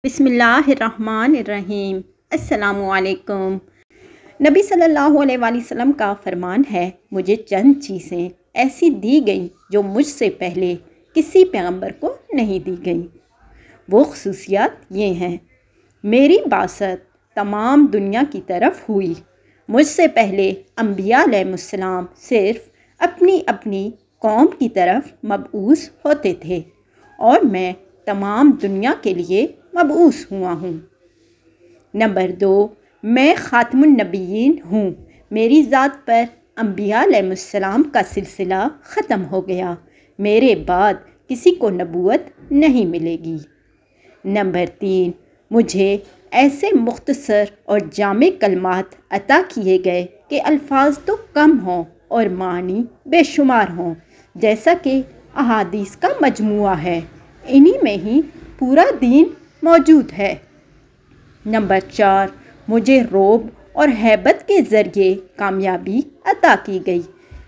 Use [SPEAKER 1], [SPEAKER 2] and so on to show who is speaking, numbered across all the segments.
[SPEAKER 1] बिस्मिल्लाहिर्रहमानिर्रहीम। अस्सलामु अलैकुम। नबी सल्लल्लाहु अलैहि वसल्लम का फरमान है, मुझे चंद चीज़ें ऐसी दी गई जो मुझसे पहले किसी पैगंबर को नहीं दी गई। वो खसूसियात ये हैं, मेरी बासत तमाम दुनिया की तरफ हुई। मुझसे पहले अंबिया अलैहिस्सलाम सिर्फ़ अपनी अपनी कौम की तरफ मबऊस होते थे और मैं तमाम दुनिया के लिए मबऊस हुआ हूँ। नंबर 2, मैं ख़ातमुन नबिय्यीन हूँ। मेरी ज़ात पर अंबिया अलैहिस्सलाम का सिलसिला ख़त्म हो गया। मेरे बाद किसी को नबूवत नहीं मिलेगी। नंबर 3, मुझे ऐसे मुख्तसर और जामे कलमात अता किए गए कि अल्फाज तो कम हों और मानी बेशुमार हों, जैसा कि अहादीस का मजमुआ है। इन्हीं में ही पूरा दीन मौजूद है। नंबर 4, मुझे रोब और हैबत के ज़रिए कामयाबी अता की गई।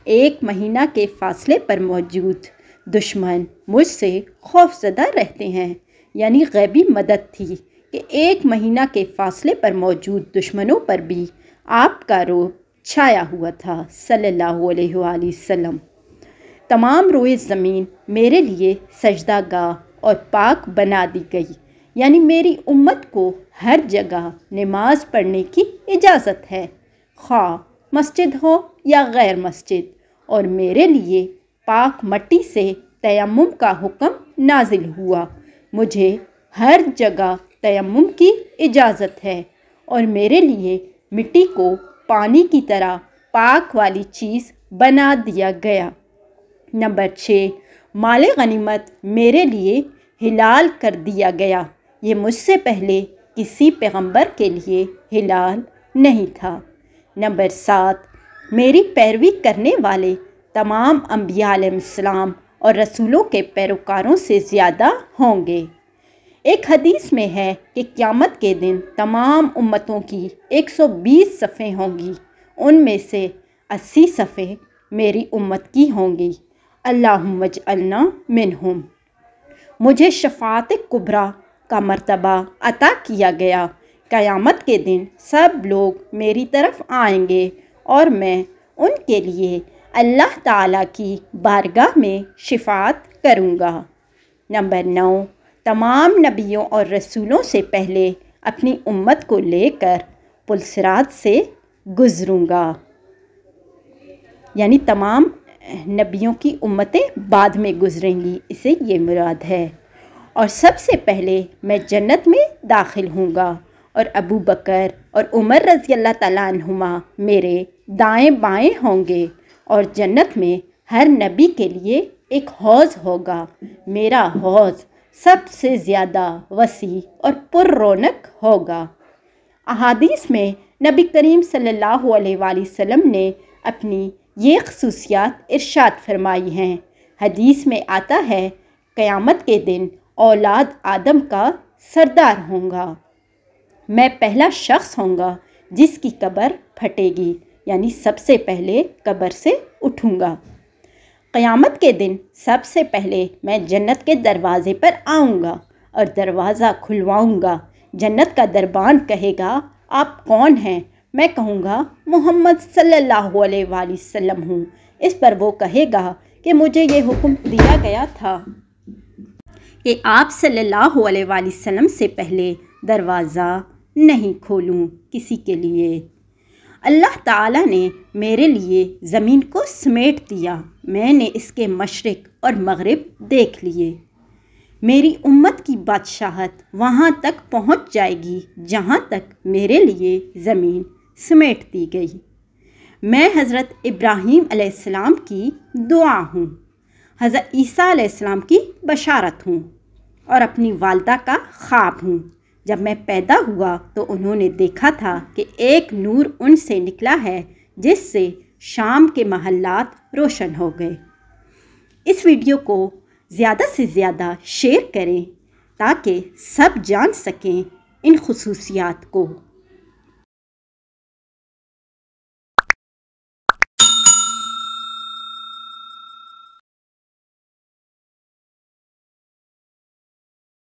[SPEAKER 1] 1 महीना के फ़ासले पर मौजूद दुश्मन मुझसे खौफज़दा रहते हैं, यानी गैबी मदद थी कि 1 महीना के फ़ासले पर मौजूद दुश्मनों पर भी आपका रोब छाया हुआ था सल्लल्लाहु अलैहि वसल्लम। तमाम रोए ज़मीन मेरे लिए सजदागाह और पाक बना दी गई, यानी मेरी उम्मत को हर जगह नमाज पढ़ने की इजाज़त है, ख़्वा मस्जिद हो या गैर मस्जिद, और मेरे लिए पाक मट्टी से तयम्मुम का हुक्म नाजिल हुआ। मुझे हर जगह तयम्मुम की इजाज़त है और मेरे लिए मिट्टी को पानी की तरह पाक वाली चीज़ बना दिया गया। नंबर 6, माले गनीमत मेरे लिए हिलाल कर दिया गया। ये मुझसे पहले किसी पैगंबर के लिए हिलाल नहीं था। नंबर 7, मेरी पैरवी करने वाले तमाम अंबिया अलैहिस्सलाम और रसूलों के पैरोकारों से ज़्यादा होंगे। एक हदीस में है कि क़यामत के दिन तमाम उम्मतों की 120 सफ़ें होंगी, उनमें से 80 सफ़ें मेरी उम्मत की होंगी। अल्लाहुम्मा जअलना मिनहुम। मुझे शफ़ाअत कुबरा का मर्तबा अता किया गया। क़यामत के दिन सब लोग मेरी तरफ आएंगे और मैं उनके लिए अल्लाह ताला की बारगाह में शिफ़ाअत करूँगा। नंबर 9, तमाम नबियों और रसूलों से पहले अपनी उम्मत को लेकर पुलसिरात से गुज़रूँगा, यानी तमाम नबियों की उम्मतें बाद में गुज़रेंगी, इसे ये मुराद है। और सबसे पहले मैं जन्नत में दाखिल होऊंगा और अबू बकर और उमर रज़ी अल्लाह ताला अन्हुमा मेरे दाएं बाएं होंगे और जन्नत में हर नबी के लिए एक हौज़ होगा। मेरा हौज़ सबसे ज़्यादा वसी और पुररौनक होगा। अहादीस में नबी करीम सल्लल्लाहु अलैहि वसल्लम ने अपनी ये खसूसियात इरशाद फरमाई हैं। हदीस में आता है, क़यामत के दिन औलाद आदम का सरदार होगा। मैं पहला शख्स होऊंगा जिसकी कब्र फटेगी, यानी सबसे पहले कब्र से उठूँगा। क़यामत के दिन सबसे पहले मैं जन्नत के दरवाज़े पर आऊँगा और दरवाज़ा खुलवाऊँगा। जन्नत का दरबान कहेगा, आप कौन हैं? मैं कहूँगा, मोहम्मद सल्लल्लाहु अलैहि वसल्लम हूँ। इस पर वो कहेगा कि मुझे ये हुक्म दिया गया था कि आप सल्लल्लाहु अलैहि वसल्लम से पहले दरवाज़ा नहीं खोलूँ किसी के लिए। अल्लाह ताला ने मेरे लिए ज़मीन को समेट दिया। मैंने इसके मशरिक़ और मग़रिब देख लिए। मेरी उम्मत की बादशाहत वहाँ तक पहुँच जाएगी जहाँ तक मेरे लिए ज़मीन समेट दी गई। मैं हज़रत इब्राहीम अलैहिस्सलाम की दुआ हूँ, हज़रत ईसा अलैहिस्सलाम की बशारत हूँ और अपनी वालदा का ख्वाब हूँ। जब मैं पैदा हुआ तो उन्होंने देखा था कि एक नूर उनसे निकला है जिससे शाम के महल्लात रोशन हो गए। इस वीडियो को ज़्यादा से ज़्यादा शेयर करें ताकि सब जान सकें इन खुसूसियात को।